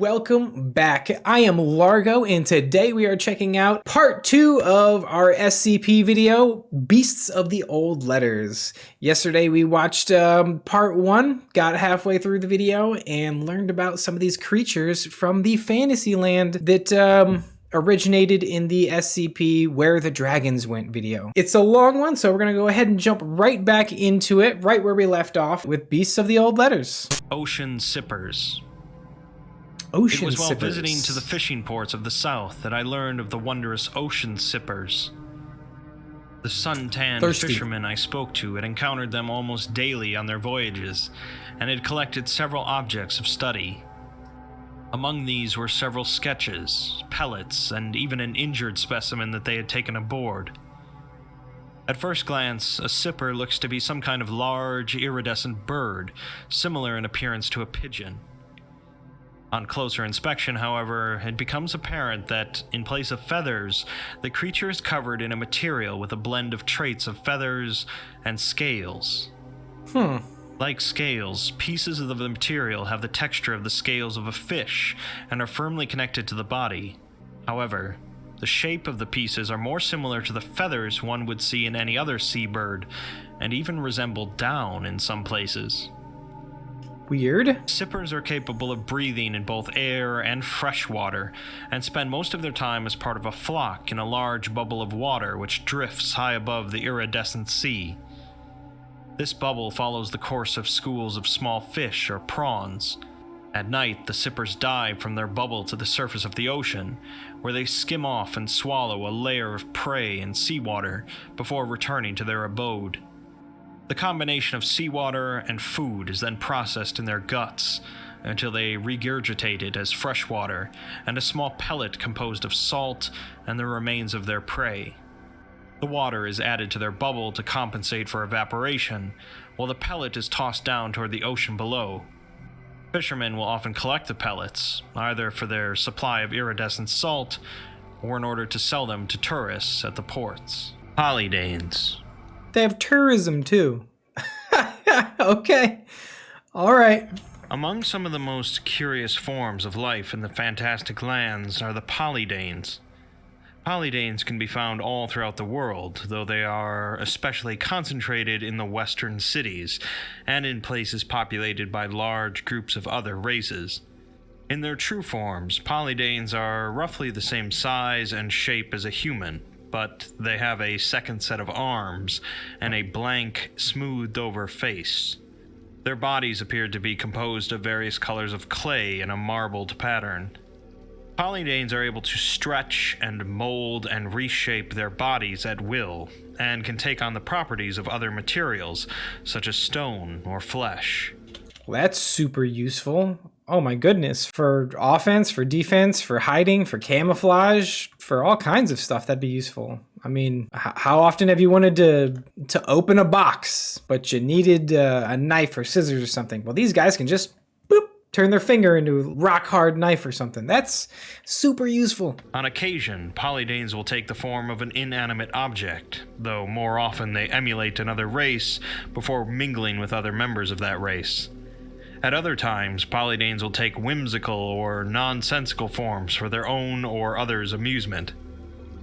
Welcome back. I am Largo, and today we are checking out part 2 of our SCP video, Beasts of the Old Letters. Yesterday we watched part 1, got halfway through the video, and learned about some of these creatures from the fantasy land that originated in the SCP Where the Dragons Went video. It's a long one, so we're going to go ahead and jump right back into it, right where we left off with Beasts of the Old Letters. Ocean Sippers. Ocean It was while sippers. visiting to the fishing ports of the south that I learned of the wondrous ocean sippers. The sun-tanned fishermen I spoke to had encountered them almost daily on their voyages, and had collected several objects of study. Among these were several sketches, pellets, and even an injured specimen that they had taken aboard. At first glance, a sipper looks to be some kind of large, iridescent bird, similar in appearance to a pigeon. On closer inspection, however, it becomes apparent that, in place of feathers, the creature is covered in a material with a blend of traits of feathers and scales. Like scales, pieces of the material have the texture of the scales of a fish and are firmly connected to the body. However, the shape of the pieces are more similar to the feathers one would see in any other seabird, and even resemble down in some places. Weird. Sippers are capable of breathing in both air and fresh water, and spend most of their time as part of a flock in a large bubble of water which drifts high above the iridescent sea. This bubble follows the course of schools of small fish or prawns. At night, the sippers dive from their bubble to the surface of the ocean, where they skim off and swallow a layer of prey and seawater before returning to their abode. The combination of seawater and food is then processed in their guts until they regurgitate it as fresh water and a small pellet composed of salt and the remains of their prey. The water is added to their bubble to compensate for evaporation, while the pellet is tossed down toward the ocean below. Fishermen will often collect the pellets, either for their supply of iridescent salt or in order to sell them to tourists at the ports. Polydanes. They have tourism too. Okay. All right. Among some of the most curious forms of life in the fantastic lands are the polydanes. Polydanes can be found all throughout the world, though they are especially concentrated in the western cities and in places populated by large groups of other races. In their true forms, polydanes are roughly the same size and shape as a human, but they have a second set of arms and a blank, smoothed-over face. Their bodies appear to be composed of various colors of clay in a marbled pattern. Polydanes are able to stretch and mold and reshape their bodies at will, and can take on the properties of other materials, such as stone or flesh. Well, that's super useful. Oh my goodness. For offense, for defense, for hiding, for camouflage, for all kinds of stuff, that'd be useful. I mean, how often have you wanted to open a box, but you needed a knife or scissors or something? Well, these guys can just turn their finger into a rock-hard knife or something. That's super useful. On occasion, polydanes will take the form of an inanimate object, though more often they emulate another race before mingling with other members of that race. At other times, polydanes will take whimsical or nonsensical forms for their own or others' amusement.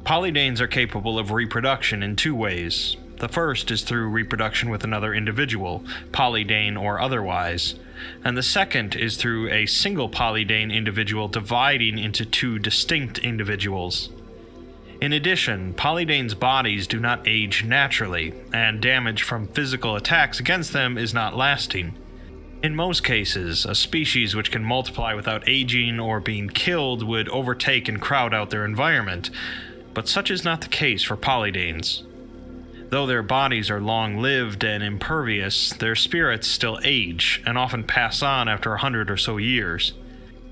Polydanes are capable of reproduction in two ways. The first is through reproduction with another individual, polydane or otherwise, and the second is through a single polydane individual dividing into two distinct individuals. In addition, polydanes' bodies do not age naturally, and damage from physical attacks against them is not lasting. In most cases, a species which can multiply without aging or being killed would overtake and crowd out their environment, but such is not the case for polydanes. Though their bodies are long-lived and impervious, their spirits still age, and often pass on after 100 or so years.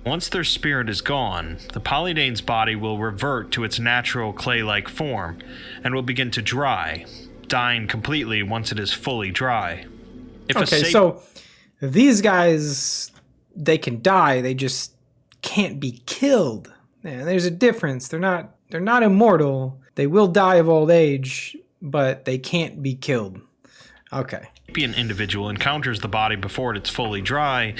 Once their spirit is gone, the polydane's body will revert to its natural clay-like form, and will begin to dry, dying completely once it is fully dry. So these guys, they can die, they just can't be killed. Yeah, there's a difference. They're not immortal. They will die of old age, but they can't be killed. Okay. If an individual encounters the body before it's fully dry,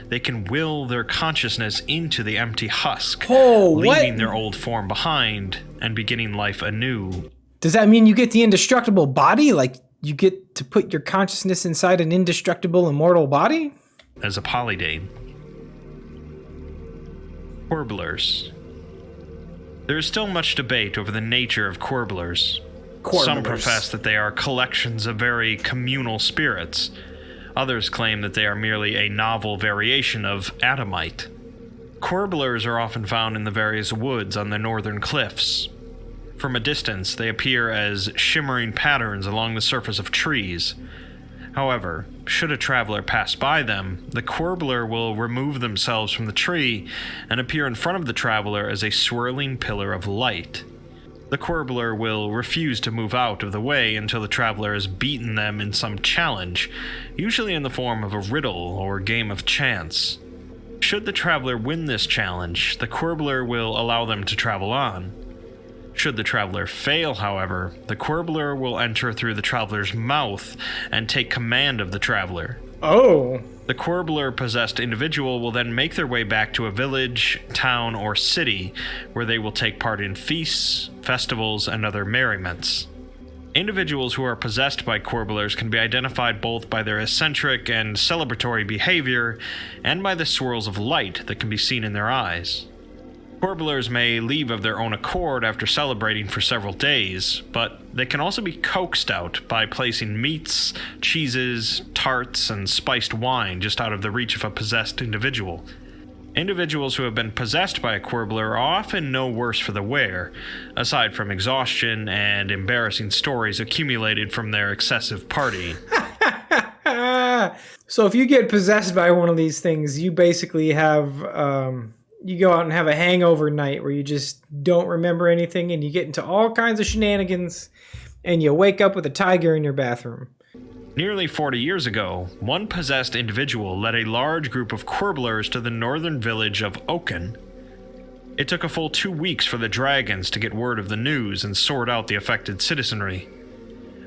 they can will their consciousness into the empty husk, leaving their old form behind and beginning life anew. Does that mean you get the indestructible body? Like, you get to put your consciousness inside an indestructible, immortal body? As a polydane. Corbulars. There is still much debate over the nature of Corbulars. Some profess that they are collections of very communal spirits. Others claim that they are merely a novel variation of Adamite. Corbulars are often found in the various woods on the northern cliffs. From a distance, they appear as shimmering patterns along the surface of trees. However, should a traveler pass by them, the Corbular will remove themselves from the tree and appear in front of the traveler as a swirling pillar of light. The Corbular will refuse to move out of the way until the traveler has beaten them in some challenge, usually in the form of a riddle or game of chance. Should the traveler win this challenge, the Corbular will allow them to travel on. Should the traveler fail, however, the Corbular will enter through the traveler's mouth and take command of the traveler. Oh. The Corbular-possessed individual will then make their way back to a village, town, or city, where they will take part in feasts, festivals, and other merriments. Individuals who are possessed by Corbulars can be identified both by their eccentric and celebratory behavior, and by the swirls of light that can be seen in their eyes. Corbulars may leave of their own accord after celebrating for several days, but they can also be coaxed out by placing meats, cheeses, tarts, and spiced wine just out of the reach of a possessed individual. Individuals who have been possessed by a Corbular are often no worse for the wear, aside from exhaustion and embarrassing stories accumulated from their excessive partying. So if you get possessed by one of these things, you basically have... you go out and have a hangover night where you just don't remember anything and you get into all kinds of shenanigans and you wake up with a tiger in your bathroom. Nearly 40 years ago, one possessed individual led a large group of Corbulars to the northern village of Oaken. It took a full 2 weeks for the dragons to get word of the news and sort out the affected citizenry.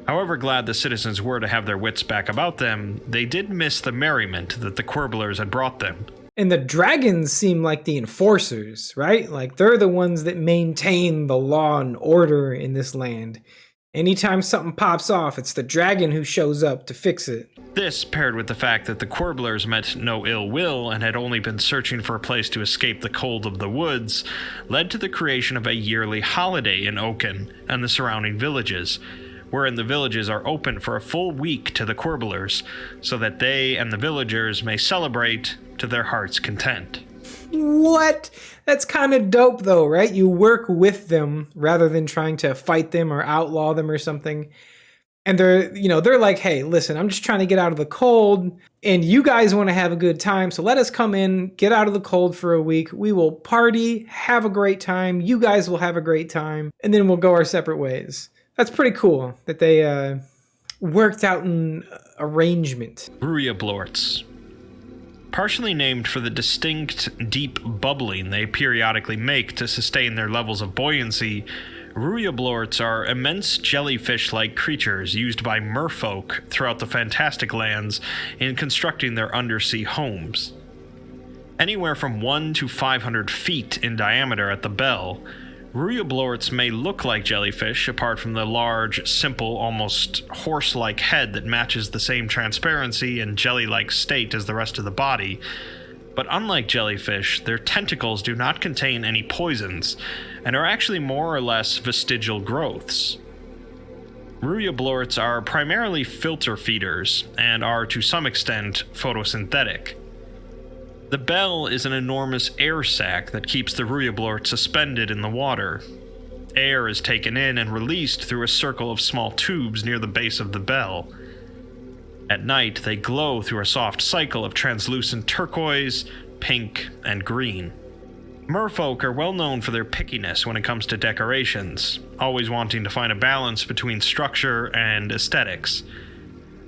However glad the citizens were to have their wits back about them, they did miss the merriment that the Corbulars had brought them. And the dragons seem like the enforcers, right? Like they're the ones that maintain the law and order in this land. Anytime something pops off, it's the dragon who shows up to fix it. This, paired with the fact that the Corbulars meant no ill will and had only been searching for a place to escape the cold of the woods, led to the creation of a yearly holiday in Oaken and the surrounding villages, wherein the villages are open for a full week to the Corbulars, so that they and the villagers may celebrate to their heart's content. What? That's kind of dope though, right? You work with them rather than trying to fight them or outlaw them or something. And they're like, hey, listen, I'm just trying to get out of the cold and you guys want to have a good time. So let us come in, get out of the cold for a week. We will party, have a great time. You guys will have a great time. And then we'll go our separate ways. That's pretty cool that they worked out an arrangement. Ruyablorts. Partially named for the distinct, deep bubbling they periodically make to sustain their levels of buoyancy, Ruyablorts are immense jellyfish-like creatures used by merfolk throughout the Fantastic Lands in constructing their undersea homes. Anywhere from 1 to 500 feet in diameter at the bell, Ruyablorts may look like jellyfish apart from the large, simple, almost horse-like head that matches the same transparency and jelly-like state as the rest of the body. But unlike jellyfish, their tentacles do not contain any poisons, and are actually more or less vestigial growths. Ruyablorts are primarily filter feeders, and are to some extent photosynthetic. The bell is an enormous air sac that keeps the Ruyablort suspended in the water. Air is taken in and released through a circle of small tubes near the base of the bell. At night, they glow through a soft cycle of translucent turquoise, pink, and green. Merfolk are well known for their pickiness when it comes to decorations, always wanting to find a balance between structure and aesthetics.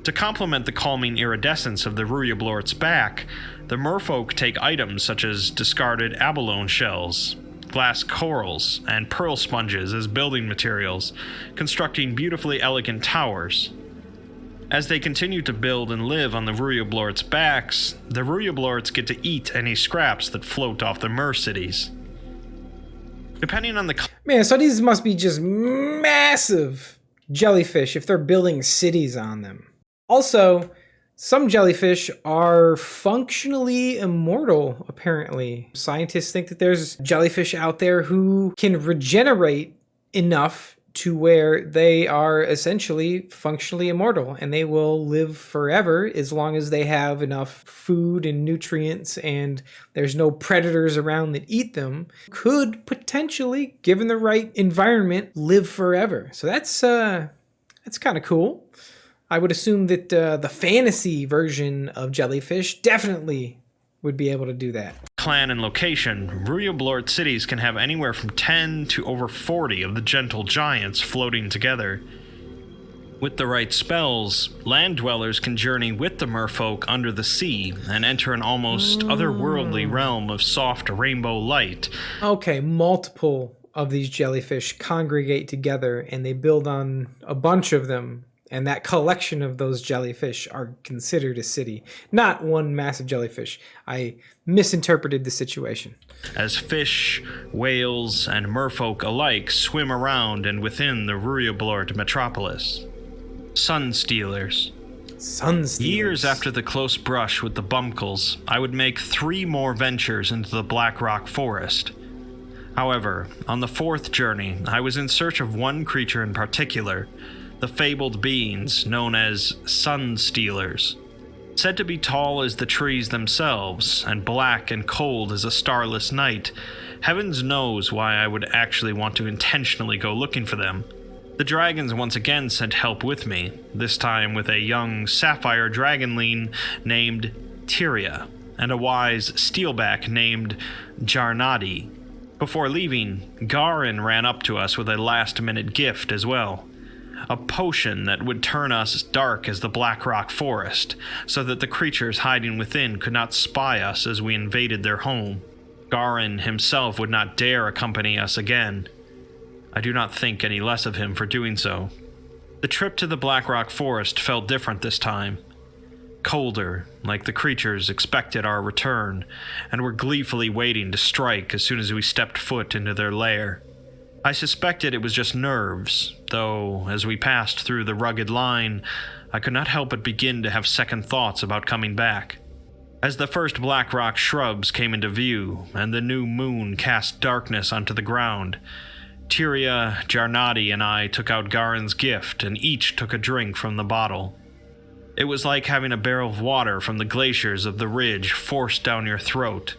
To complement the calming iridescence of the Ruyablort's back, the merfolk take items such as discarded abalone shells, glass corals, and pearl sponges as building materials, constructing beautifully elegant towers. As they continue to build and live on the Ruyablort's backs, the Ruyablorts get to eat any scraps that float off the Mer cities. Depending on the... Man, so these must be just massive jellyfish if they're building cities on them. Also, some jellyfish are functionally immortal, apparently. Scientists think that there's jellyfish out there who can regenerate enough to where they are essentially functionally immortal, and they will live forever as long as they have enough food and nutrients and there's no predators around that eat them. Could potentially, given the right environment, live forever. So that's kind of cool. I would assume that the fantasy version of jellyfish definitely would be able to do that. Clan and location, Ruyablort cities can have anywhere from 10 to over 40 of the gentle giants floating together. With the right spells, land dwellers can journey with the merfolk under the sea and enter an almost otherworldly realm of soft rainbow light. Okay, multiple of these jellyfish congregate together and they build on a bunch of them. And that collection of those jellyfish are considered a city, not one massive jellyfish. I misinterpreted the situation. As fish, whales, and merfolk alike swim around and within the Ruyablort metropolis. Sun Stealers. Sun Stealers. Years after the close brush with the Bumpkles, I would make 3 more ventures into the Black Rock Forest. However, on the 4th journey, I was in search of one creature in particular, the fabled beings known as Sun Stealers. Said to be tall as the trees themselves, and black and cold as a starless night, heavens knows why I would actually want to intentionally go looking for them. The dragons once again sent help with me, this time with a young sapphire dragonling named Tyria, and a wise steelback named Jarnadi. Before leaving, Garin ran up to us with a last-minute gift as well. A potion that would turn us dark as the Black Rock Forest, so that the creatures hiding within could not spy us as we invaded their home. Garin himself would not dare accompany us again. I do not think any less of him for doing so. The trip to the Black Rock Forest felt different this time. Colder, like the creatures expected our return, and were gleefully waiting to strike as soon as we stepped foot into their lair. I suspected it was just nerves, though as we passed through the rugged line, I could not help but begin to have second thoughts about coming back. As the first black rock shrubs came into view, and the new moon cast darkness onto the ground, Tyria, Jarnadi, and I took out Garin's gift, and each took a drink from the bottle. It was like having a barrel of water from the glaciers of the ridge forced down your throat.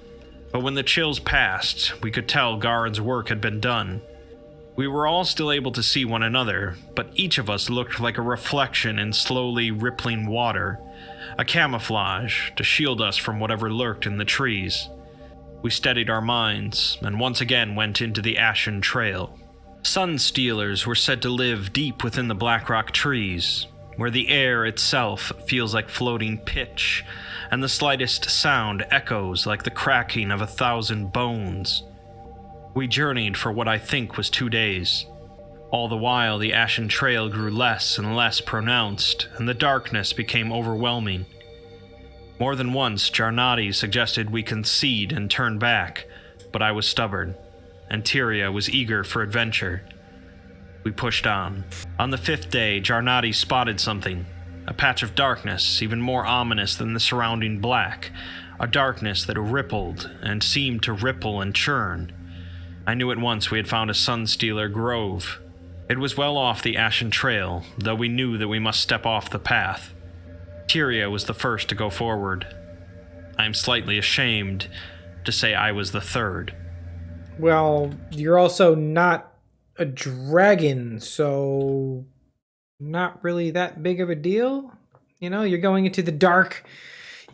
But when the chills passed, we could tell Garin's work had been done. We were all still able to see one another, but each of us looked like a reflection in slowly rippling water, a camouflage to shield us from whatever lurked in the trees. We steadied our minds, and once again went into the ashen trail. Sun Stealers were said to live deep within the Black Rock trees, where the air itself feels like floating pitch, and the slightest sound echoes like the cracking of 1,000 bones. We journeyed for what I think was 2 days. All the while, the ashen trail grew less and less pronounced, and the darkness became overwhelming. More than once, Jarnadi suggested we concede and turn back, but I was stubborn, and Tyria was eager for adventure. We pushed on. On the 5th day, Jarnadi spotted something, a patch of darkness even more ominous than the surrounding black, a darkness that rippled and seemed to ripple and churn. I knew at once we had found a Sunstealer grove. It was well off the ashen trail, though we knew that we must step off the path. Tyria was the first to go forward. I am slightly ashamed to say I was the third. Well, you're also not a dragon, so not really that big of a deal. You know, you're going into the dark,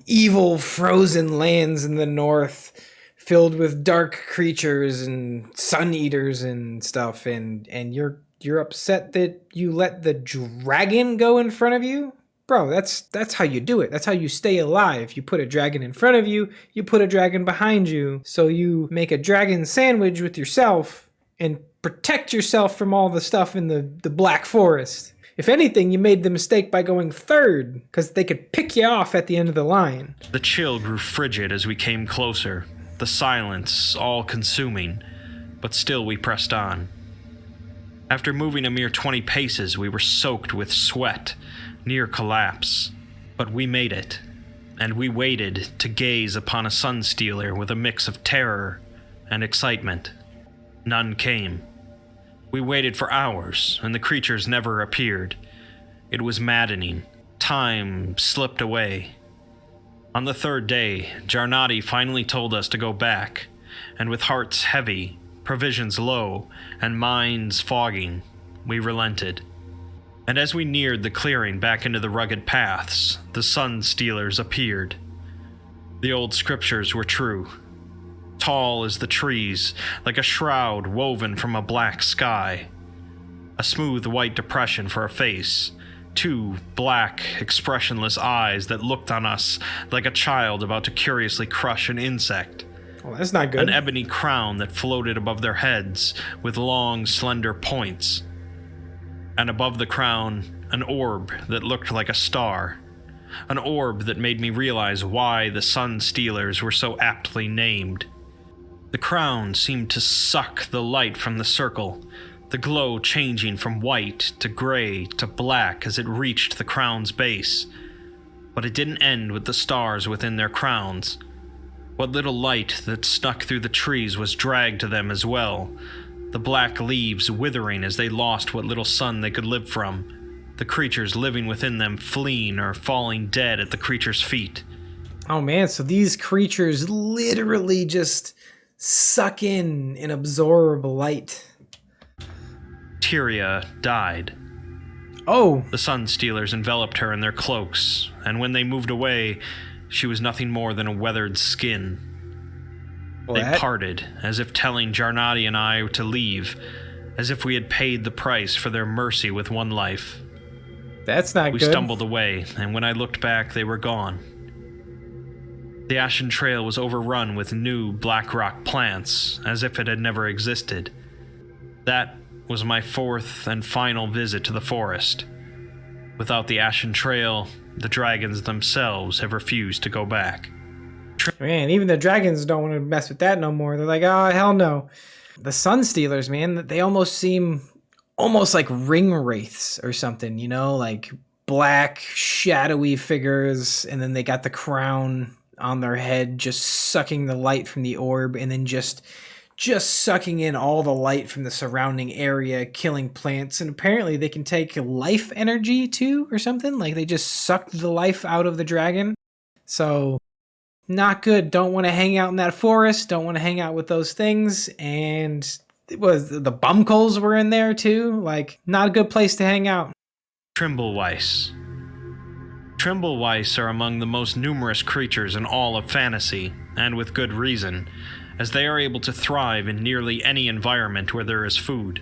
evil, frozen lands in the north, filled with dark creatures and sun eaters and stuff, and you're upset that you let the dragon go in front of you? Bro, that's how you do it. That's how you stay alive. You put a dragon in front of you, you put a dragon behind you, so you make a dragon sandwich with yourself and protect yourself from all the stuff in the Black Forest. If anything, you made the mistake by going third, because they could pick you off at the end of the line. The chill grew frigid as we came closer, the silence all-consuming, but still we pressed on. After moving a mere 20 paces, we were soaked with sweat, near collapse. But we made it, and we waited to gaze upon a sun-stealer with a mix of terror and excitement. None came. We waited for hours, and the creatures never appeared. It was maddening. Time slipped away. On the third day, Jarnati finally told us to go back, and with hearts heavy, provisions low, and minds fogging, we relented. And as we neared the clearing back into the rugged paths, the sun-stealers appeared. The old scriptures were true. Tall as the trees, like a shroud woven from a black sky. A smooth white depression for a face. 2 black, expressionless eyes that looked on us like a child about to curiously crush an insect. Well, that's not good. An ebony crown that floated above their heads with long, slender points. And above the crown, an orb that looked like a star. An orb that made me realize why the sun-stealers were so aptly named. The crown seemed to suck the light from the circle, the glow changing from white to gray to black as it reached the crown's base. But it didn't end with the stars within their crowns. What little light that snuck through the trees was dragged to them as well, the black leaves withering as they lost what little sun they could live from, the creatures living within them fleeing or falling dead at the creatures' feet. Oh man, so these creatures literally just suck in and absorb light. Tyria died. Oh. The sun-stealers enveloped her in their cloaks, and when they moved away, she was nothing more than a weathered skin. They parted, as if telling Jarnati and I to leave, as if we had paid the price for their mercy with one life. That's not good. We stumbled away, and when I looked back, they were gone. The Ashen Trail was overrun with new black rock plants, as if it had never existed. That was my 4th and final visit to the forest. Without the Ashen Trail, the dragons themselves have refused to go back. Man, even the dragons don't want to mess with that no more. They're like, oh, hell no. The sun stealers, man, they almost seem like ring wraiths or something, you know, like black, shadowy figures, and then they got the crown on their head, just sucking the light from the orb, and then just sucking in all the light from the surrounding area, killing plants. And apparently they can take life energy too or something. Like they just sucked the life out of the dragon. So not good. Don't want to hang out in that forest. Don't want to hang out with those things. And it was the bumcoals were in there too. Like not a good place to hang out. Trimbleweiss. Trimbleweiss are among the most numerous creatures in all of fantasy, and with good reason, as they are able to thrive in nearly any environment where there is food.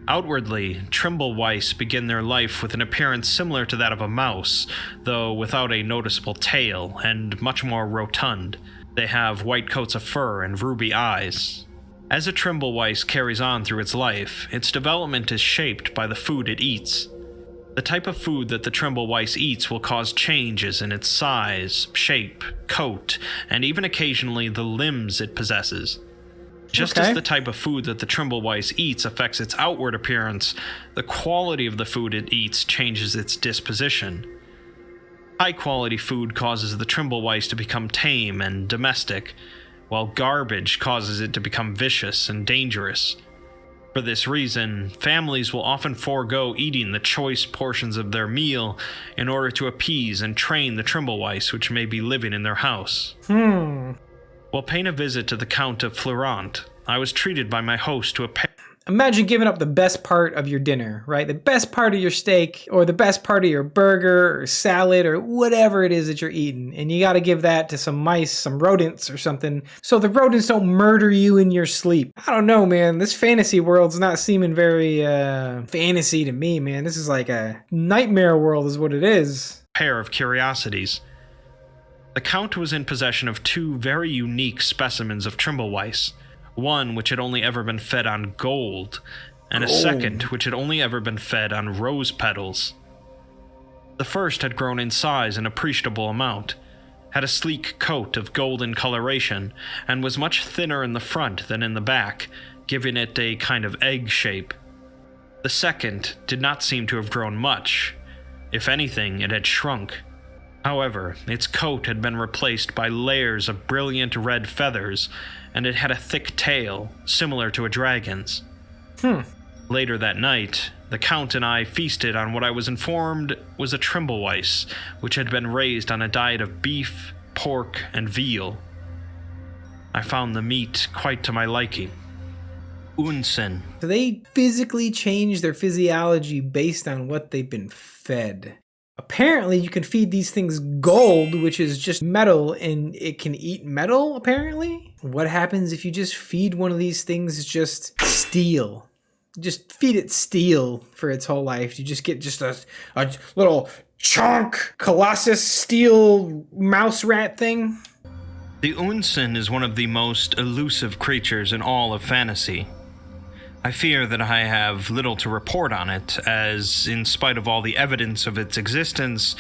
Outwardly, Trimbleweiss begin their life with an appearance similar to that of a mouse, though without a noticeable tail, and much more rotund. They have white coats of fur and ruby eyes. As a Trimbleweiss carries on through its life, its development is shaped by the food it eats. The type of food that the Trimbleweiss eats will cause changes in its size, shape, coat, and even occasionally the limbs it possesses. Just as the type of food that the Trimbleweiss eats affects its outward appearance, the quality of the food it eats changes its disposition. High-quality food causes the Trimbleweiss to become tame and domestic, while garbage causes it to become vicious and dangerous. For this reason, families will often forego eating the choice portions of their meal in order to appease and train the Trimbleweiss which may be living in their house. While paying a visit to the Count of Fleurant, I was treated by my host to a Imagine giving up the best part of your dinner, right? The best part of your steak, or the best part of your burger, or salad, or whatever it is that you're eating. And you got to give that to some mice, some rodents or something, so the rodents don't murder you in your sleep. I don't know, man. This fantasy world's not seeming very fantasy to me, man. This is like a nightmare world is what it is. pair of curiosities. The Count was in possession of 2 very unique specimens of Trimbleweiss, one which had only ever been fed on gold, and a second which had only ever been fed on rose petals. The first had grown in size an appreciable amount, had a sleek coat of golden coloration, and was much thinner in the front than in the back, giving it a kind of egg shape. The second did not seem to have grown much. If anything, it had shrunk. However, its coat had been replaced by layers of brilliant red feathers, and it had a thick tail, similar to a dragon's. Later that night, the Count and I feasted on what I was informed was a Trimbleweiss, which had been raised on a diet of beef, pork, and veal. I found the meat quite to my liking. Unsen. So they physically change their physiology based on what they've been fed. Apparently, you can feed these things gold, which is just metal, and it can eat metal, apparently. What happens if you just feed one of these things just steel? Just feed it steel for its whole life. You just get just a little chunk colossus steel mouse rat thing. The Unsen is one of the most elusive creatures in all of fantasy. I fear that I have little to report on it, as, in spite of all the evidence of its existence,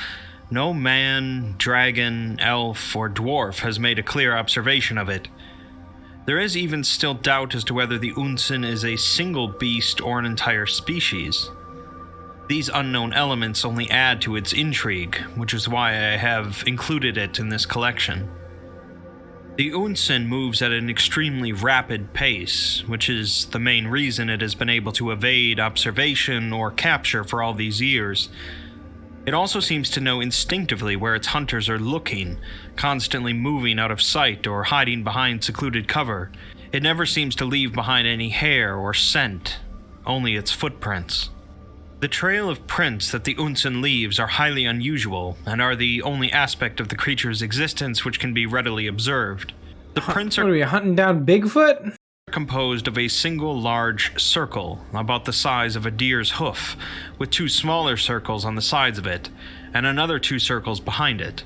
no man, dragon, elf, or dwarf has made a clear observation of it. There is even still doubt as to whether the Unsen is a single beast or an entire species. These unknown elements only add to its intrigue, which is why I have included it in this collection. The Unsen moves at an extremely rapid pace, which is the main reason it has been able to evade observation or capture for all these years. It also seems to know instinctively where its hunters are looking, constantly moving out of sight or hiding behind secluded cover. It never seems to leave behind any hair or scent, only its footprints. The trail of prints that the Unsen leaves are highly unusual and are the only aspect of the creature's existence which can be readily observed. The prints What are we hunting down Bigfoot? composed of a single large circle, about the size of a deer's hoof, with two smaller circles on the sides of it, and another two circles behind it.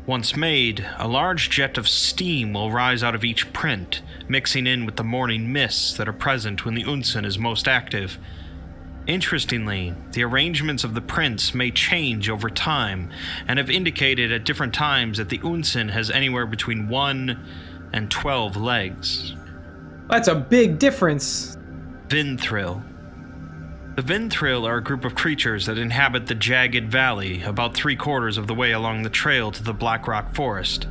Once made, a large jet of steam will rise out of each print, mixing in with the morning mists that are present when the Unsen is most active. Interestingly, the arrangements of the prints may change over time, and have indicated at different times that the Unsen has anywhere between 1 and 12 legs. That's a big difference. Vinthril. The Vinthril are a group of creatures that inhabit the jagged valley about 3/4 of the way along the trail to the Black Rock Forest.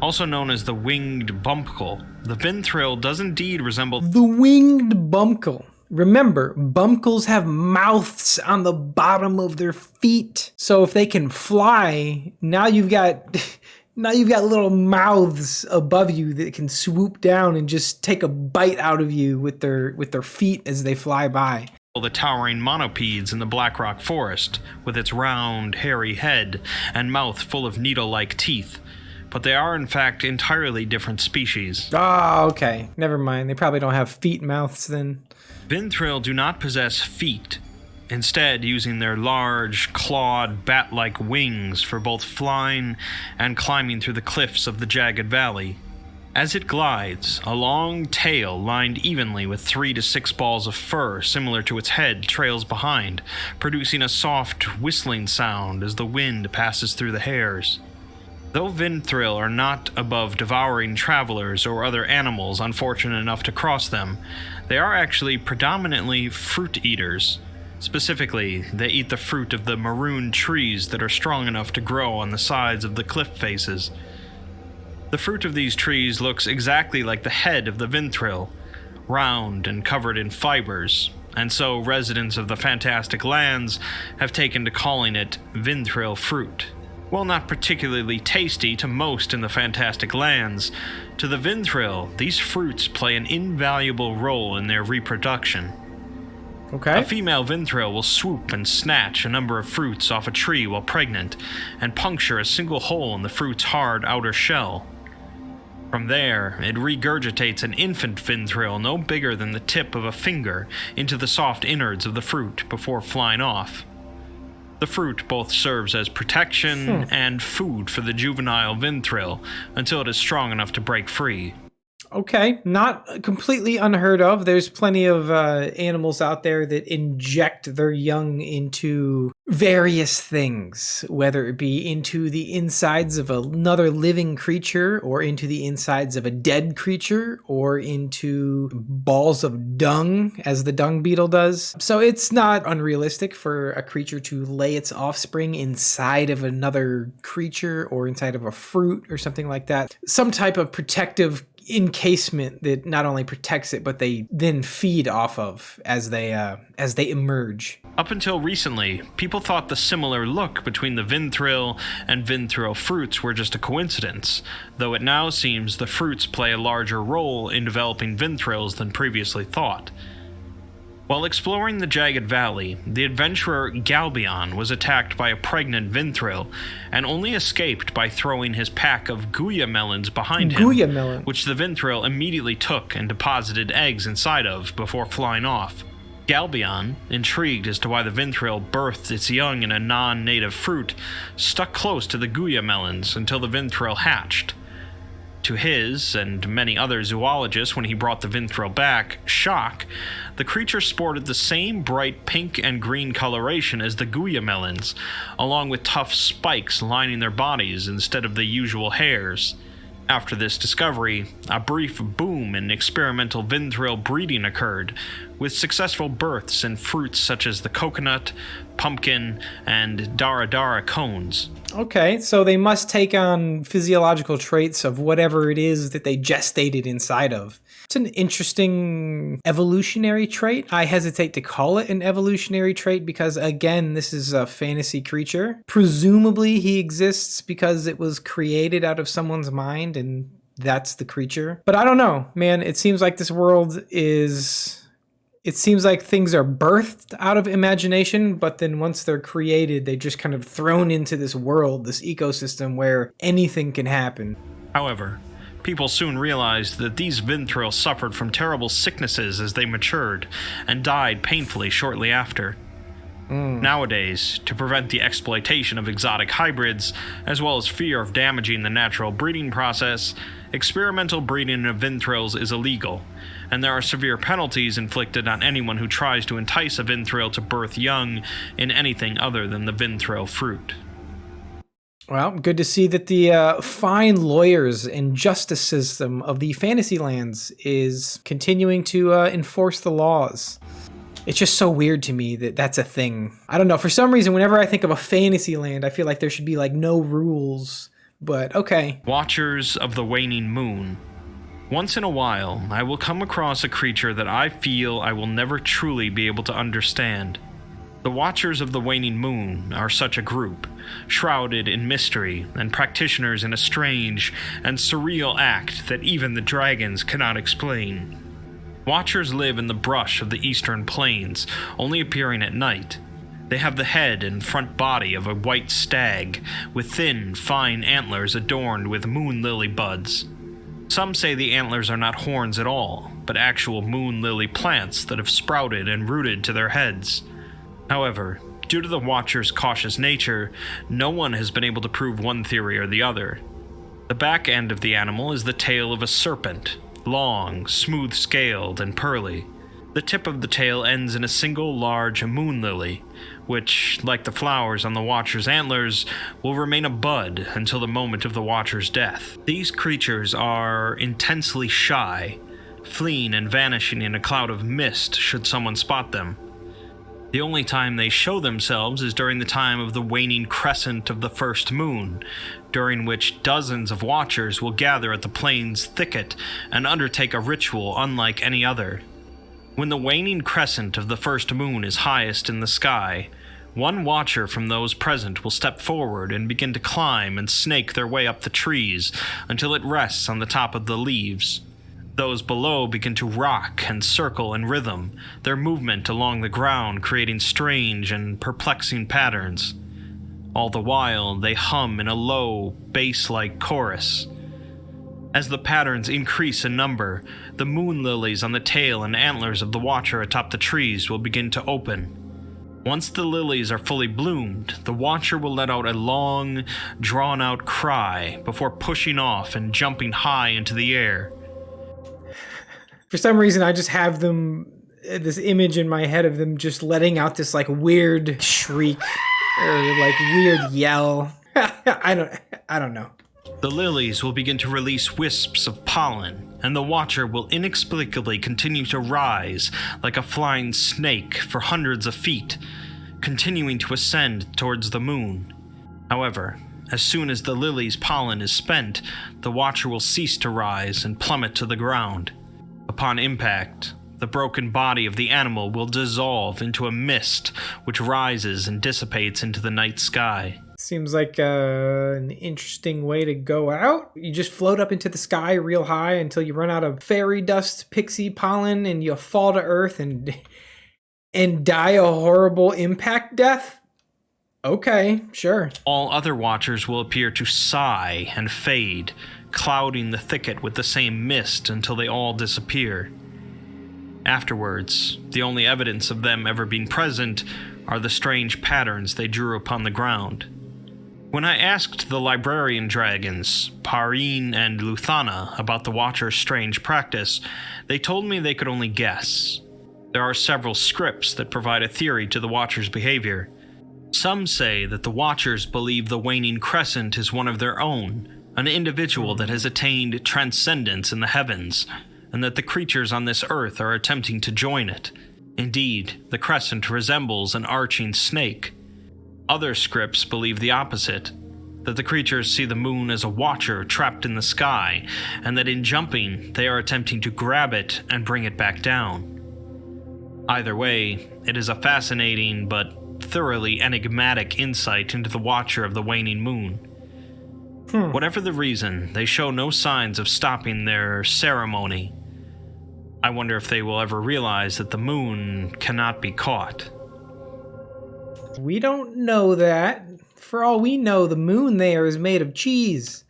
Also known as the winged bumpkle, the Vinthril does indeed resemble The winged bumpkle. Remember, bumpkles have mouths on the bottom of their feet. So if they can fly, now you've got little mouths above you that can swoop down and just take a bite out of you with their feet as they fly by. the towering monopedes in the Black Rock Forest, with its round, hairy head and mouth full of needle-like teeth. But they are in fact entirely different species. Oh, okay. Never mind. They probably don't have feet mouths then. Vinthril do not possess feet, instead using their large, clawed, bat-like wings for both flying and climbing through the cliffs of the jagged valley. As it glides, a long tail lined evenly with 3 to 6 balls of fur similar to its head trails behind, producing a soft, whistling sound as the wind passes through the hairs. Though Vinthril are not above devouring travelers or other animals unfortunate enough to cross them, they are actually predominantly fruit eaters. Specifically, they eat the fruit of the maroon trees that are strong enough to grow on the sides of the cliff faces. The fruit of these trees looks exactly like the head of the Vinthril, round and covered in fibers, and so residents of the Fantastic Lands have taken to calling it Vinthril fruit. While not particularly tasty to most in the Fantastic Lands, to the Vinthril, these fruits play an invaluable role in their reproduction. Okay. A female Vinthril will swoop and snatch a number of fruits off a tree while pregnant, and puncture a single hole in the fruit's hard outer shell. From there, it regurgitates an infant Vinthril no bigger than the tip of a finger into the soft innards of the fruit before flying off. The fruit both serves as protection and food for the juvenile Vinthril until it is strong enough to break free. Okay, not completely unheard of. There's plenty of animals out there that inject their young into various things, whether it be into the insides of another living creature, or into the insides of a dead creature, or into balls of dung, as the dung beetle does. So it's not unrealistic for a creature to lay its offspring inside of another creature, or inside of a fruit, or something like that. Some type of protective encasement that not only protects it, but they then feed off of as they emerge. Up until recently, people thought the similar look between the Vinthrill and Vinthrill fruits were just a coincidence, though it now seems the fruits play a larger role in developing Vinthrills than previously thought. While exploring the Jagged Valley, the adventurer Galbion was attacked by a pregnant Vinthrill, and only escaped by throwing his pack of Guya melons behind him, which the Vinthrill immediately took and deposited eggs inside of before flying off. Galbion, intrigued as to why the Vinthrill birthed its young in a non-native fruit, stuck close to the Guya melons until the Vinthrill hatched. To his, and many other zoologists when he brought the Vinthrill back, shock, the creature sported the same bright pink and green coloration as the Guya melons, along with tough spikes lining their bodies instead of the usual hairs. After this discovery, a brief boom in experimental Vinthrill breeding occurred, with successful births in fruits such as the coconut, pumpkin, and daradara cones. Okay, so they must take on physiological traits of whatever it is that they gestated inside of. It's an interesting evolutionary trait. I hesitate to call it an evolutionary trait because, again, this is a fantasy creature. Presumably he exists because it was created out of someone's mind and that's the creature. But I don't know, man. It seems like this world is... It seems like things are birthed out of imagination, but then once they're created, they're just kind of thrown into this world, this ecosystem where anything can happen. However, people soon realized that these Vinthrill suffered from terrible sicknesses as they matured, and died painfully shortly after. Nowadays, to prevent the exploitation of exotic hybrids, as well as fear of damaging the natural breeding process, experimental breeding of Vinthrills is illegal, and there are severe penalties inflicted on anyone who tries to entice a Vinthrill to birth young in anything other than the Vinthrill fruit. Well, good to see that the fine lawyers and justice system of the Fantasylands is continuing to enforce the laws. It's just so weird to me that that's a thing. I don't know, for some reason, whenever I think of a Fantasyland, I feel like there should be like no rules, but okay. Watchers of the Waning Moon. Once in a while, I will come across a creature that I feel I will never truly be able to understand. The Watchers of the Waning Moon are such a group, shrouded in mystery and practitioners in a strange and surreal act that even the dragons cannot explain. Watchers live in the brush of the eastern plains, only appearing at night. They have the head and front body of a white stag, with thin, fine antlers adorned with moon lily buds. Some say the antlers are not horns at all, but actual moon lily plants that have sprouted and rooted to their heads. However, due to the Watcher's cautious nature, no one has been able to prove one theory or the other. The back end of the animal is the tail of a serpent, long, smooth-scaled, and pearly. The tip of the tail ends in a single large moon lily, which, like the flowers on the Watcher's antlers, will remain a bud until the moment of the Watcher's death. These creatures are intensely shy, fleeing and vanishing in a cloud of mist should someone spot them. The only time they show themselves is during the time of the waning crescent of the first moon, during which dozens of Watchers will gather at the plain's thicket and undertake a ritual unlike any other. When the waning crescent of the first moon is highest in the sky, one Watcher from those present will step forward and begin to climb and snake their way up the trees until it rests on the top of the leaves. Those below begin to rock and circle in rhythm, their movement along the ground creating strange and perplexing patterns. All the while, they hum in a low, bass-like chorus. As the patterns increase in number, the moon lilies on the tail and antlers of the Watcher atop the trees will begin to open. Once the lilies are fully bloomed, the Watcher will let out a long, drawn-out cry before pushing off and jumping high into the air. For some reason, I just have them, this image in my head of them just letting out this like weird shriek or like weird yell. I don't know. The lilies will begin to release wisps of pollen, and the Watcher will inexplicably continue to rise like a flying snake for hundreds of feet, continuing to ascend towards the moon. However, as soon as the lily's pollen is spent, the Watcher will cease to rise and plummet to the ground. Upon impact, the broken body of the animal will dissolve into a mist which rises and dissipates into the night sky. Seems like an interesting way to go out. You just float up into the sky real high until you run out of fairy dust, pixie pollen, and you fall to earth and die a horrible impact death? Okay, sure. All other Watchers will appear to sigh and fade, clouding the thicket with the same mist until they all disappear. Afterwards, the only evidence of them ever being present are the strange patterns they drew upon the ground. When I asked the librarian dragons, Parine and Luthana, about the Watcher's strange practice, they told me they could only guess. There are several scripts that provide a theory to the Watcher's behavior. Some say that the Watchers believe the waning crescent is one of their own, an individual that has attained transcendence in the heavens, and that the creatures on this earth are attempting to join it. Indeed, the crescent resembles an arching snake. Other scripts believe the opposite, that the creatures see the moon as a watcher trapped in the sky, and that in jumping, they are attempting to grab it and bring it back down. Either way, it is a fascinating but thoroughly enigmatic insight into the Watcher of the waning moon. Whatever the reason, they show no signs of stopping their ceremony. I wonder if they will ever realize that the moon cannot be caught. We don't know that. For all we know, the moon there is made of cheese.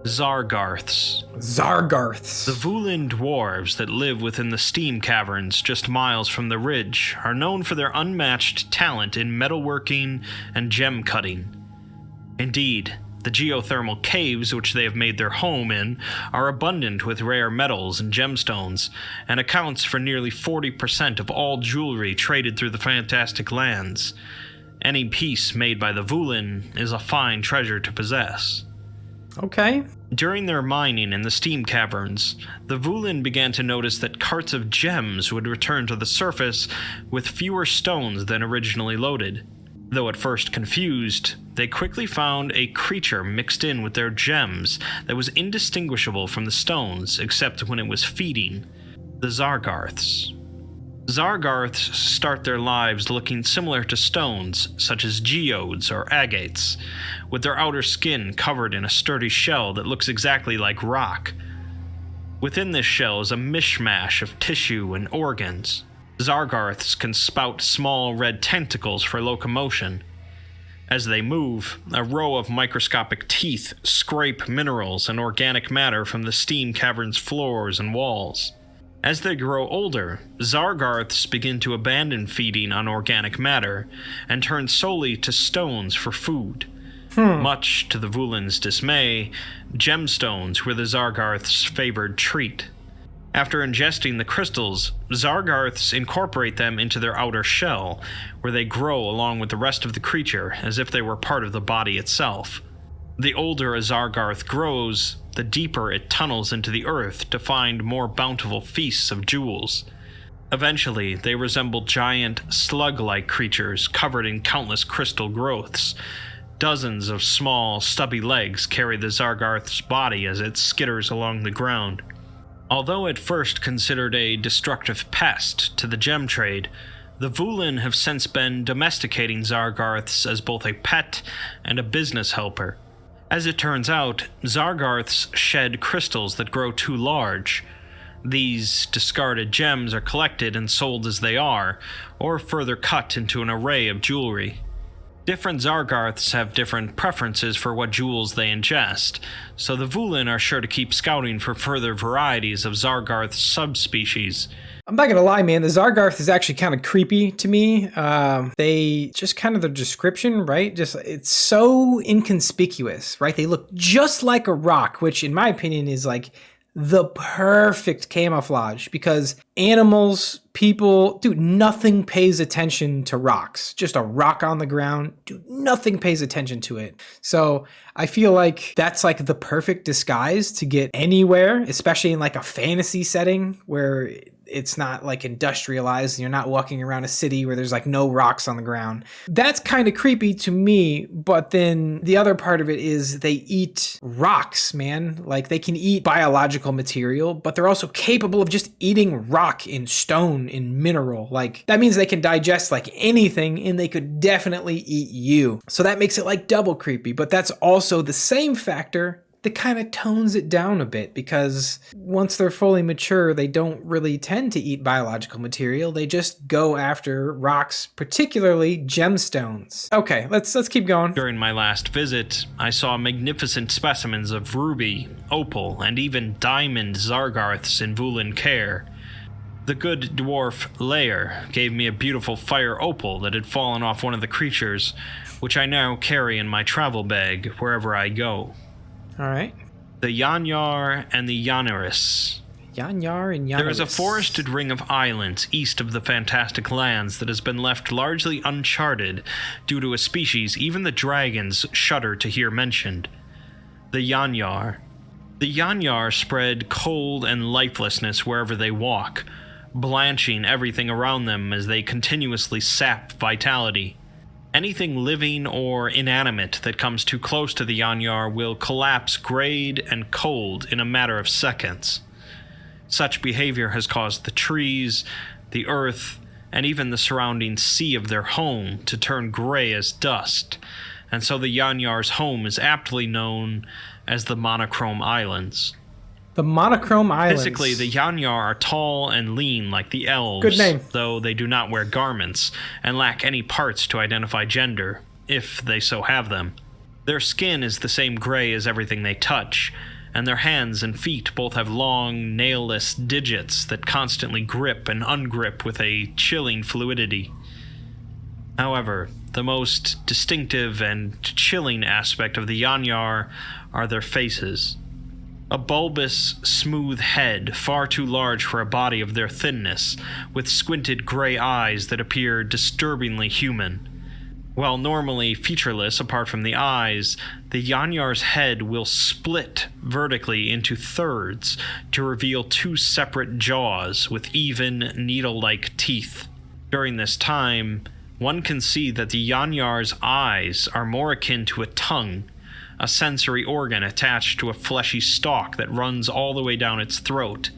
Zargarths. Zargarths. The Vulin dwarves that live within the steam caverns just miles from the ridge are known for their unmatched talent in metalworking and gem cutting. Indeed, the geothermal caves which they have made their home in are abundant with rare metals and gemstones, and accounts for nearly 40% of all jewelry traded through the Fantastic Lands. Any piece made by the Vulin is a fine treasure to possess. Okay. During their mining in the steam caverns, the Vulin began to notice that carts of gems would return to the surface with fewer stones than originally loaded. Though at first confused, they quickly found a creature mixed in with their gems that was indistinguishable from the stones except when it was feeding: the Zargarths. Zargarths start their lives looking similar to stones, such as geodes or agates, with their outer skin covered in a sturdy shell that looks exactly like rock. Within this shell is a mishmash of tissue and organs. Zargarths can spout small red tentacles for locomotion. As they move, a row of microscopic teeth scrape minerals and organic matter from the steam cavern's floors and walls. As they grow older, Zargarths begin to abandon feeding on organic matter and turn solely to stones for food. Much to the Vulin's dismay, gemstones were the Zargarths' favored treat. After ingesting the crystals, Zargarths incorporate them into their outer shell, where they grow along with the rest of the creature as if they were part of the body itself. The older a Zargarth grows, the deeper it tunnels into the earth to find more bountiful feasts of jewels. Eventually, they resemble giant, slug-like creatures covered in countless crystal growths. Dozens of small, stubby legs carry the Zargarth's body as it skitters along the ground. Although at first considered a destructive pest to the gem trade, the Vulin have since been domesticating Zargarths as both a pet and a business helper. As it turns out, Zargarths shed crystals that grow too large. These discarded gems are collected and sold as they are, or further cut into an array of jewelry. Different Zargarths have different preferences for what jewels they ingest, so the Vulin are sure to keep scouting for further varieties of Zargarth subspecies. I'm not gonna lie, man, the Zargarth is actually kind of creepy to me. They just kind of the description, right? Just, it's so inconspicuous, right? They look just like a rock, which in my opinion is like the perfect camouflage because animals, people, dude, nothing pays attention to rocks. Just a rock on the ground, dude, nothing pays attention to it. So I feel like that's like the perfect disguise to get anywhere, especially in like a fantasy setting where it's not like industrialized and you're not walking around a city where there's like no rocks on the ground. That's kind of creepy to me, but then the other part of it is they eat rocks, man. Like they can eat biological material, but they're also capable of just eating rock and stone and mineral. Like that means they can digest like anything and they could definitely eat you. So that makes it like double creepy, but that's also the same factor that kind of tones it down a bit because once they're fully mature, they don't really tend to eat biological material. They just go after rocks, particularly gemstones. Okay, let's keep going. During my last visit, I saw magnificent specimens of ruby, opal, and even diamond Zargarths in Vulan Care. The good dwarf Lair gave me a beautiful fire opal that had fallen off one of the creatures, which I now carry in my travel bag wherever I go. All right. The Yanyar and the Yanaris. Yanyar and Yanaris. There is a forested ring of islands east of the Fantastic Lands that has been left largely uncharted due to a species even the dragons shudder to hear mentioned. The Yanyar. The Yanyar spread cold and lifelessness wherever they walk, blanching everything around them as they continuously sap vitality. Anything living or inanimate that comes too close to the Yanyar will collapse grayed and cold in a matter of seconds. Such behavior has caused the trees, the earth, and even the surrounding sea of their home to turn gray as dust, and so the Yanyar's home is aptly known as the Monochrome Islands. The Monochrome Islands. Physically, the Yanyar are tall and lean like the elves, good name, though they do not wear garments and lack any parts to identify gender, if they so have them. Their skin is the same gray as everything they touch, and their hands and feet both have long, nail-less digits that constantly grip and ungrip with a chilling fluidity. However, the most distinctive and chilling aspect of the Yanyar are their faces. A bulbous, smooth head, far too large for a body of their thinness, with squinted gray eyes that appear disturbingly human. While normally featureless apart from the eyes, the Yanyar's head will split vertically into thirds to reveal two separate jaws with even, needle-like teeth. During this time, one can see that the Yanyar's eyes are more akin to a tongue, a sensory organ attached to a fleshy stalk that runs all the way down its throat.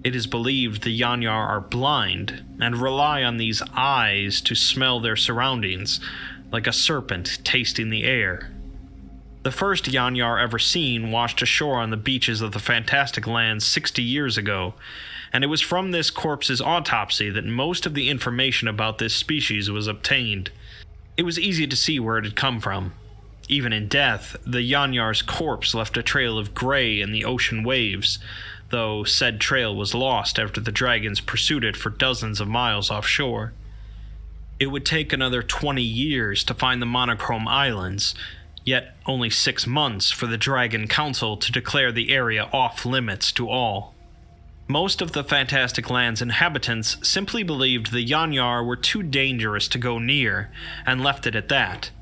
It is believed the Yanyar are blind and rely on these eyes to smell their surroundings, like a serpent tasting the air. The first Yanyar ever seen washed ashore on the beaches of the Fantastic Lands 60 years ago, and it was from this corpse's autopsy that most of the information about this species was obtained. It was easy to see where it had come from. Even in death, the Yanyar's corpse left a trail of gray in the ocean waves, though said trail was lost after the dragons pursued it for dozens of miles offshore. It would take another 20 years to find the Monochrome Islands, yet only 6 months for the Dragon Council to declare the area off-limits to all. Most of the Fantastic Lands inhabitants simply believed the Yanyar were too dangerous to go near, and left it at that.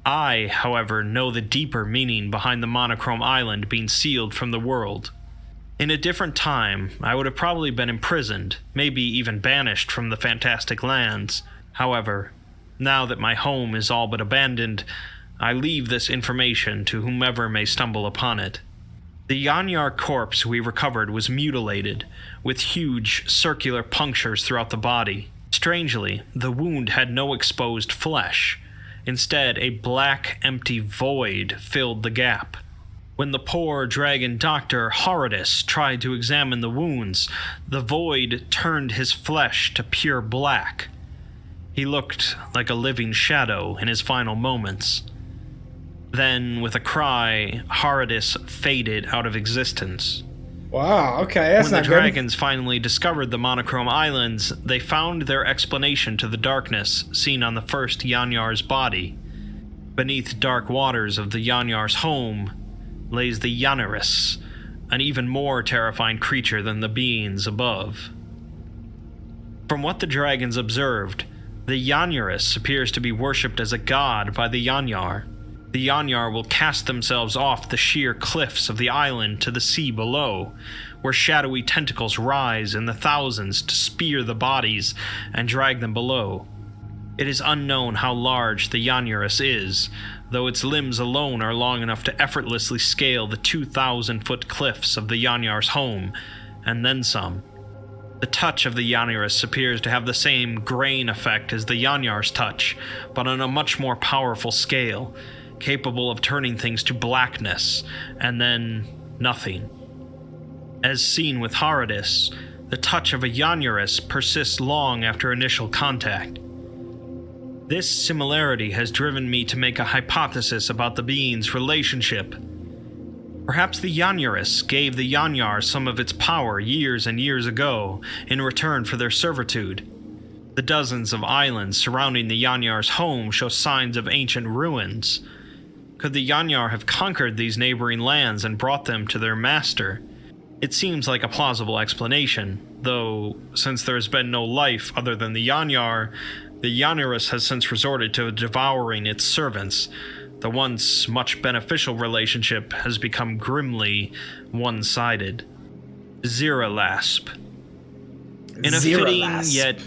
I, however, know the deeper meaning behind the Monochrome Island being sealed from the world. In a different time, I would have probably been imprisoned, maybe even banished from the Fantastic Lands. However, now that my home is all but abandoned, I leave this information to whomever may stumble upon it. The Yanyar corpse we recovered was mutilated, with huge, circular punctures throughout the body. Strangely, the wound had no exposed flesh. Instead, a black, empty void filled the gap. When the poor dragon doctor Horridus tried to examine the wounds, the void turned his flesh to pure black. He looked like a living shadow in his final moments. Then, with a cry, Horridus faded out of existence. Wow, okay, that's not good. When the dragons finally discovered the Monochrome Islands, they found their explanation to the darkness seen on the first Yanyar's body. Beneath dark waters of the Yanyar's home lays the Yanaris, an even more terrifying creature than the beings above. From what the dragons observed, the Yanyaris appears to be worshipped as a god by the Yanyar. The Yanyar will cast themselves off the sheer cliffs of the island to the sea below, where shadowy tentacles rise in the thousands to spear the bodies and drag them below. It is unknown how large the Yanyaris is, though its limbs alone are long enough to effortlessly scale the 2,000-foot cliffs of the Yanyar's home, and then some. The touch of the Yanyaris appears to have the same grain effect as the Yanyar's touch, but on a much more powerful scale, capable of turning things to blackness, and then nothing. As seen with Haradis, the touch of a Yanyaris persists long after initial contact. This similarity has driven me to make a hypothesis about the being's relationship. Perhaps the Yanyaris gave the Yanyar some of its power years and years ago in return for their servitude. The dozens of islands surrounding the Yanyar's home show signs of ancient ruins. Could the Yanyar have conquered these neighboring lands and brought them to their master? It seems like a plausible explanation, though since there has been no life other than the Yanyar, the Yanyaris has since resorted to devouring its servants. The once much beneficial relationship has become grimly one-sided. Ziralasp. In a fitting yet...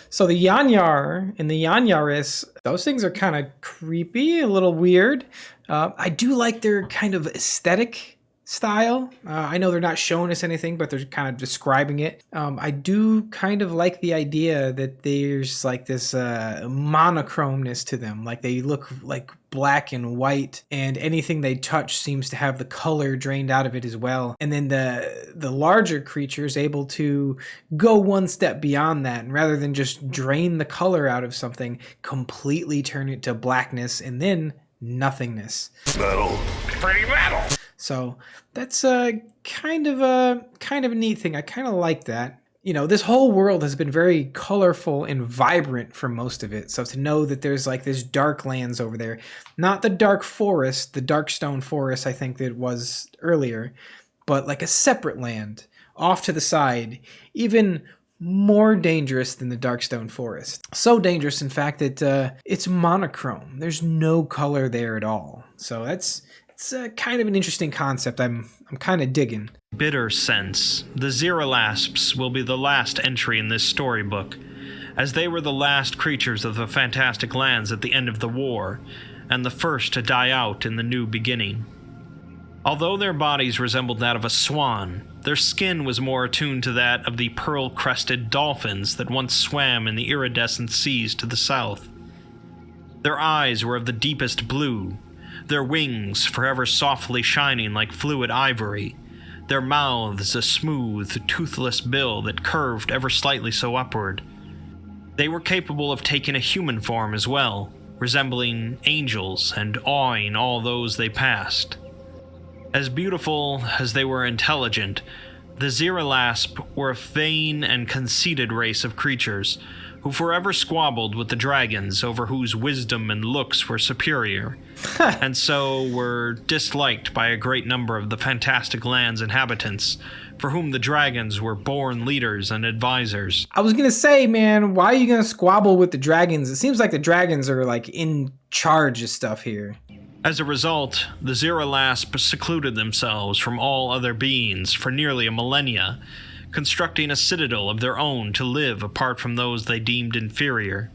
So the Yanyar and the Yanyaris, those things are kind of creepy, a little weird. I do like their kind of aesthetic style. I know they're not showing us anything, but they're kind of describing it. I do kind of like the idea that there's like this monochromeness to them. Like they look like black and white, and anything they touch seems to have the color drained out of it as well. And then the larger creature is able to go one step beyond that, and rather than just drain the color out of something, completely turn it to blackness and then nothingness. Metal. Pretty metal. So that's kind of a neat thing. I kind of like that. You know, this whole world has been very colorful and vibrant for most of it. So to know that there's like this dark lands over there, not the dark forest, the dark stone forest I think that it was earlier, but like a separate land off to the side, even more dangerous than the Darkstone Forest. So dangerous, in fact, that it's monochrome. There's no color there at all. So it's kind of an interesting concept. I'm kind of digging. Bitter sense. The Ziralasps will be the last entry in this storybook, as they were the last creatures of the Fantastic Lands at the end of the war, and the first to die out in the new beginning. Although their bodies resembled that of a swan, their skin was more attuned to that of the pearl-crested dolphins that once swam in the iridescent seas to the south. Their eyes were of the deepest blue, their wings forever softly shining like fluid ivory, their mouths a smooth, toothless bill that curved ever slightly so upward. They were capable of taking a human form as well, resembling angels and awing all those they passed. As beautiful as they were intelligent, the Ziralasp were a vain and conceited race of creatures who forever squabbled with the dragons over whose wisdom and looks were superior, and so were disliked by a great number of the Fantastic Land's inhabitants, for whom the dragons were born leaders and advisors. I was gonna say, man, why are you gonna squabble with the dragons? It seems like the dragons are like in charge of stuff here. As a result, the Ziralasp secluded themselves from all other beings for nearly a millennia, constructing a citadel of their own to live apart from those they deemed inferior.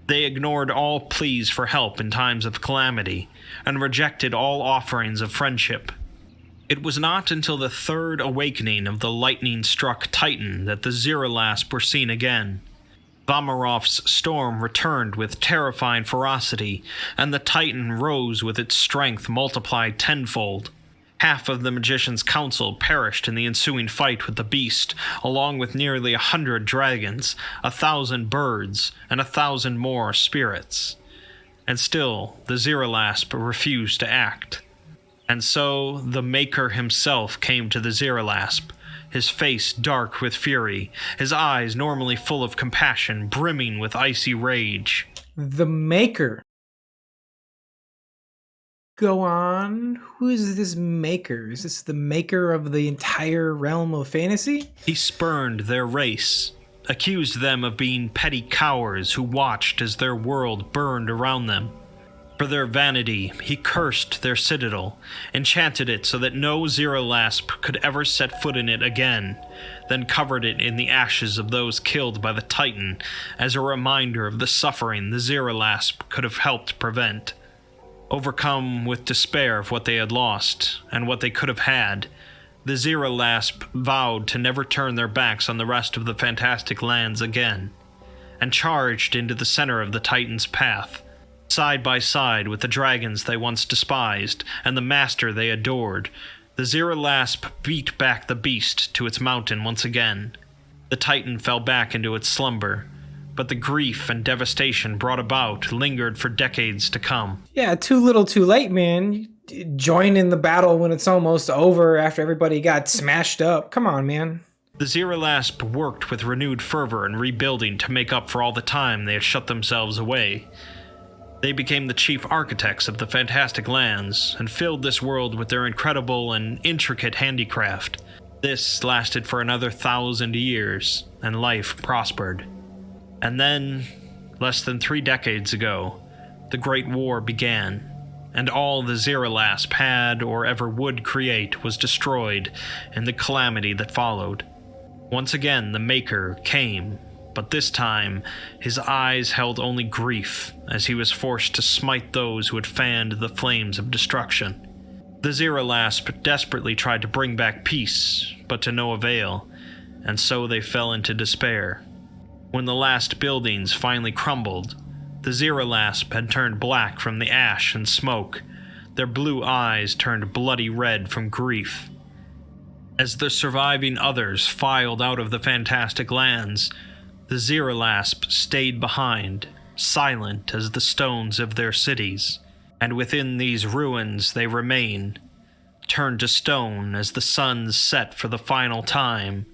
They ignored all pleas for help in times of calamity, and rejected all offerings of friendship. It was not until the third awakening of the lightning-struck Titan that the Ziralasp were seen again. Vamarov's storm returned with terrifying ferocity, and the Titan rose with its strength multiplied tenfold. Half of the Magician's Council perished in the ensuing fight with the beast, along with nearly 100 dragons, 1,000 birds, and 1,000 more spirits. And still, the Ziralasp refused to act. And so, the Maker himself came to the Ziralasp, his face dark with fury, his eyes normally full of compassion, brimming with icy rage. The Maker. Go on. Who is this maker? Is this the maker of the entire realm of fantasy? He spurned their race, accused them of being petty cowards who watched as their world burned around them. For their vanity, he cursed their citadel, enchanted it so that no Zeralasp could ever set foot in it again, then covered it in the ashes of those killed by the Titan as a reminder of the suffering the Zeralasp could have helped prevent. Overcome with despair of what they had lost and what they could have had, the Zeralasp vowed to never turn their backs on the rest of the fantastic lands again, and charged into the center of the Titan's path, side by side with the dragons they once despised and the master they adored. The Zeralasp beat back the beast to its mountain once again. The Titan fell back into its slumber, but the grief and devastation brought about lingered for decades to come. Yeah, too little too late, man. You join in the battle when it's almost over after everybody got smashed up. Come on, man. The Zeralasp worked with renewed fervor and rebuilding to make up for all the time they had shut themselves away. They became the chief architects of the fantastic lands and filled this world with their incredible and intricate handicraft. This lasted for another 1,000 years, and life prospered. And then, less than 3 decades ago, the Great War began, and all the Zeralasp had or ever would create was destroyed in the calamity that followed. Once again, the Maker came, but this time, his eyes held only grief as he was forced to smite those who had fanned the flames of destruction. The Zeralasp desperately tried to bring back peace, but to no avail, and so they fell into despair. When the last buildings finally crumbled, the Zeralasp had turned black from the ash and smoke. Their blue eyes turned bloody red from grief. As the surviving others filed out of the fantastic lands, the Zeralasp stayed behind, silent as the stones of their cities, and within these ruins they remain, turned to stone as the suns set for the final time,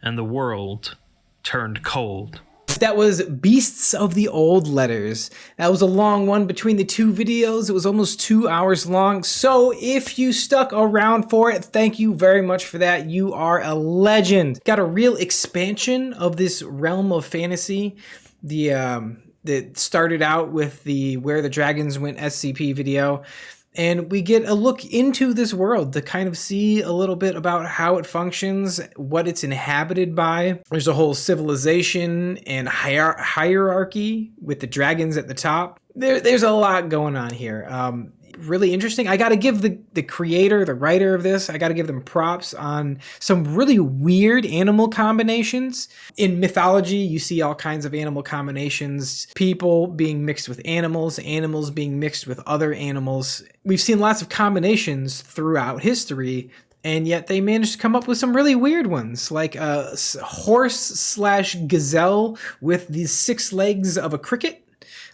and the world turned cold. That was Beasts of the Old Letters. That was a long one between the two videos. It was almost 2 hours long. So if you stuck around for it, thank you very much for that. You are a legend. Got a real expansion of this realm of fantasy. That started out with the Where the Dragons Went SCP video. And we get a look into this world to kind of see a little bit about how it functions, what it's inhabited by. There's a whole civilization and hierarchy with the dragons at the top. There's a lot going on here. Really interesting. I got to give the creator, the writer of this, I got to give them props on some really weird animal combinations. In mythology, you see all kinds of animal combinations, people being mixed with animals, animals being mixed with other animals. We've seen lots of combinations throughout history, and yet they managed to come up with some really weird ones, like a horse/gazelle with the 6 legs of a cricket.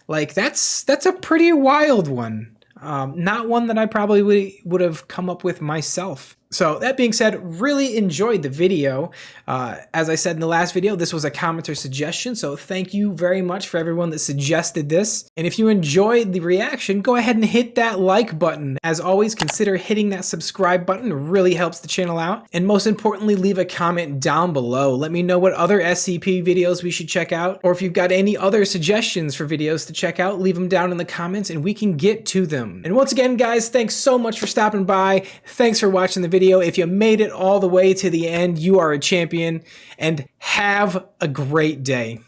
Like that's a pretty wild one. Not one that I probably would have come up with myself. So that being said, really enjoyed the video. As I said in the last video, this was a commenter suggestion, so thank you very much for everyone that suggested this. And if you enjoyed the reaction, go ahead and hit that like button. As always, consider hitting that subscribe button. It really helps the channel out. And most importantly, leave a comment down below. Let me know what other SCP videos we should check out, or if you've got any other suggestions for videos to check out, leave them down in the comments and we can get to them. And once again, guys, thanks so much for stopping by. Thanks for watching the video. If you made it all the way to the end, you are a champion, and have a great day.